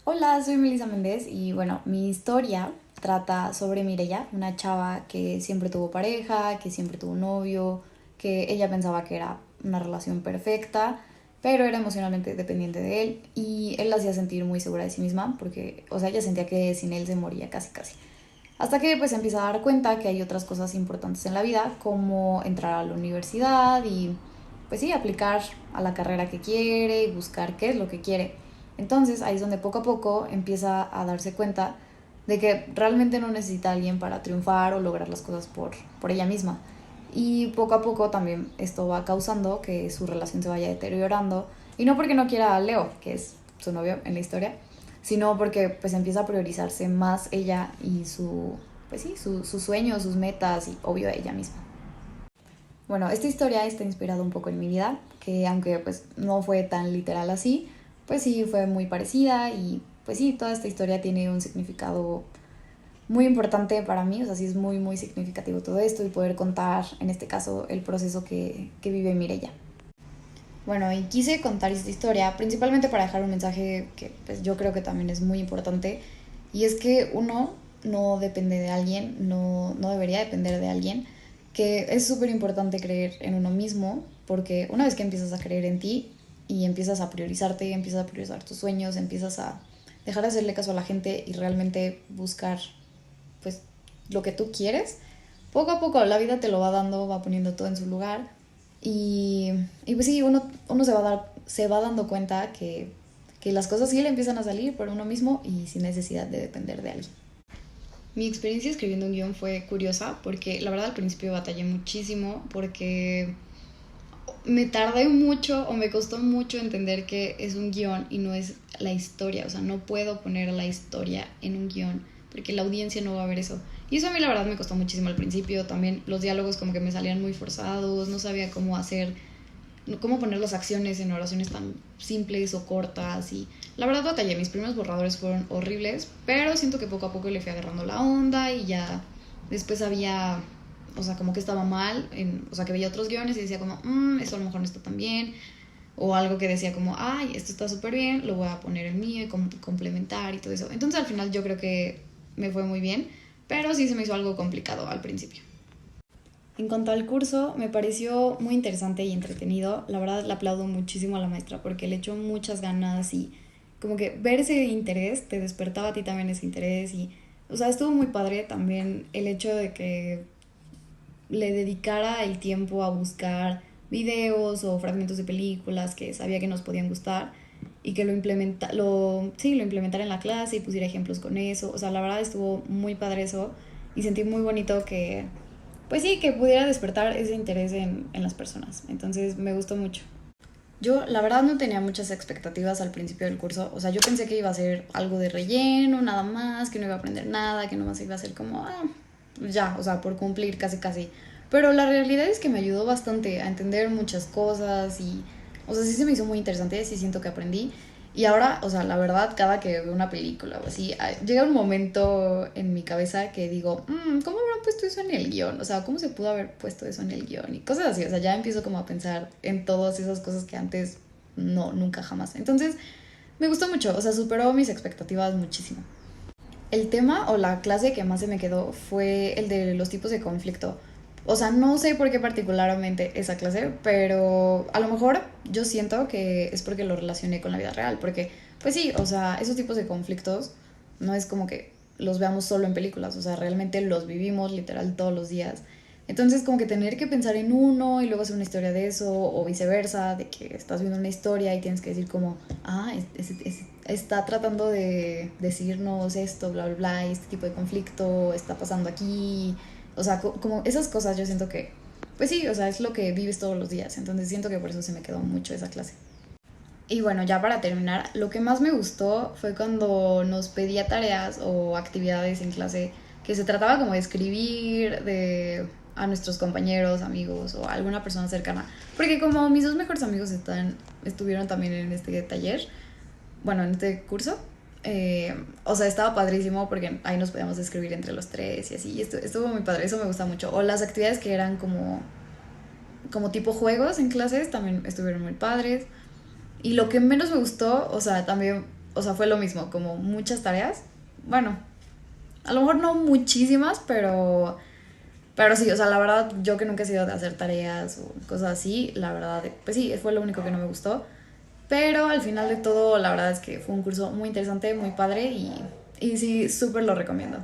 Hola, soy Melissa Méndez y bueno, mi historia trata sobre Mireya, una chava que siempre tuvo pareja, que siempre tuvo un novio, que ella pensaba que era una relación perfecta, pero era emocionalmente dependiente de él y él la hacía sentir muy segura de sí misma porque, o sea, ella sentía que sin él se moría casi casi. Hasta que pues empieza a dar cuenta que hay otras cosas importantes en la vida, como entrar a la universidad y pues sí, aplicar a la carrera que quiere y buscar qué es lo que quiere. Entonces ahí es donde poco a poco empieza a darse cuenta de que realmente no necesita a alguien para triunfar o lograr las cosas por ella misma. Y poco a poco también esto va causando que su relación se vaya deteriorando. Y no porque no quiera a Leo, que es su novio en la historia, sino porque pues empieza a priorizarse más ella y pues sí, sus sueños, sus metas y obvio ella misma. Bueno, esta historia está inspirada un poco en mi vida, que aunque pues no fue tan literal así, pues sí fue muy parecida y pues sí, toda esta historia tiene un significado muy importante para mí, o sea, sí es muy, muy significativo todo esto y poder contar, en este caso, el proceso que vive Mireya. Bueno, y quise contar esta historia principalmente para dejar un mensaje que pues, yo creo que también es muy importante, y es que uno no depende de alguien, no debería depender de alguien, que es súper importante creer en uno mismo, porque una vez que empiezas a creer en ti y empiezas a priorizarte, empiezas a priorizar tus sueños, empiezas a dejar de hacerle caso a la gente y realmente buscar pues lo que tú quieres, poco a poco la vida te lo va dando, va poniendo todo en su lugar y pues sí, uno se va dando cuenta que las cosas sí le empiezan a salir por uno mismo y sin necesidad de depender de alguien. Mi experiencia escribiendo un guión fue curiosa porque la verdad al principio batallé muchísimo porque me tardé mucho o me costó mucho entender que es un guión y no es la historia. O sea, no puedo poner la historia en un guión porque la audiencia no va a ver eso. Y eso a mí la verdad me costó muchísimo al principio. También los diálogos como que me salían muy forzados, no sabía cómo hacer, cómo poner las acciones en oraciones tan simples o cortas. Y la verdad batallé, mis primeros borradores fueron horribles, pero siento que poco a poco le fui agarrando la onda y ya después había, o sea, como que estaba mal, o sea, que veía otros guiones y decía como, eso a lo mejor no está tan bien, o algo que decía como, ay, esto está súper bien, lo voy a poner en mío y complementar y todo eso. Entonces al final yo creo que me fue muy bien, pero sí se me hizo algo complicado al principio. En cuanto al curso, me pareció muy interesante y entretenido. La verdad, le aplaudo muchísimo a la maestra porque le echó muchas ganas y como que ver ese interés te despertaba a ti también ese interés y, o sea, estuvo muy padre también el hecho de que le dedicara el tiempo a buscar videos o fragmentos de películas que sabía que nos podían gustar y que lo implementara en la clase y pusiera ejemplos con eso. O sea, la verdad estuvo muy padre eso y sentí muy bonito que, pues sí, que pudiera despertar ese interés en las personas. Entonces me gustó mucho. Yo la verdad no tenía muchas expectativas al principio del curso, o sea, yo pensé que iba a ser algo de relleno, nada más, que no iba a aprender nada, que nomás iba a ser como, ya, o sea, por cumplir casi casi. Pero la realidad es que me ayudó bastante a entender muchas cosas y, o sea, sí se me hizo muy interesante, sí siento que aprendí. Y ahora, o sea, la verdad, cada que veo una película o así, llega un momento en mi cabeza que digo, ¿cómo habrán puesto eso en el guión? O sea, ¿cómo se pudo haber puesto eso en el guión? Y cosas así, o sea, ya empiezo como a pensar en todas esas cosas que antes no, nunca jamás. Entonces, me gustó mucho, o sea, superó mis expectativas muchísimo. El tema o la clase que más se me quedó fue el de los tipos de conflicto. O sea, no sé por qué particularmente esa clase, pero a lo mejor yo siento que es porque lo relacioné con la vida real, porque pues sí, o sea, esos tipos de conflictos no es como que los veamos solo en películas, o sea, realmente los vivimos literal todos los días. Entonces, como que tener que pensar en uno y luego hacer una historia de eso, o viceversa, de que estás viendo una historia y tienes que decir como, está tratando de decirnos esto, bla, bla, bla, y este tipo de conflicto está pasando aquí. O sea, como esas cosas yo siento que, pues sí, o sea, es lo que vives todos los días. Entonces siento que por eso se me quedó mucho esa clase. Y bueno, ya para terminar, lo que más me gustó fue cuando nos pedía tareas o actividades en clase que se trataba como de escribir a nuestros compañeros, amigos o a alguna persona cercana. Porque como mis dos mejores amigos estuvieron también en este taller, bueno, en este curso, o sea, estaba padrísimo porque ahí nos podíamos escribir entre los tres y así. Y estuvo muy padre, eso me gusta mucho. O las actividades que eran como tipo juegos en clases también estuvieron muy padres. Y lo que menos me gustó, o sea, también o sea, fue lo mismo, como muchas tareas. Bueno, a lo mejor no muchísimas, pero sí, o sea, la verdad, yo que nunca he sido de hacer tareas o cosas así, la verdad, pues sí, fue lo único que no me gustó. Pero al final de todo, la verdad es que fue un curso muy interesante, muy padre y sí, súper lo recomiendo.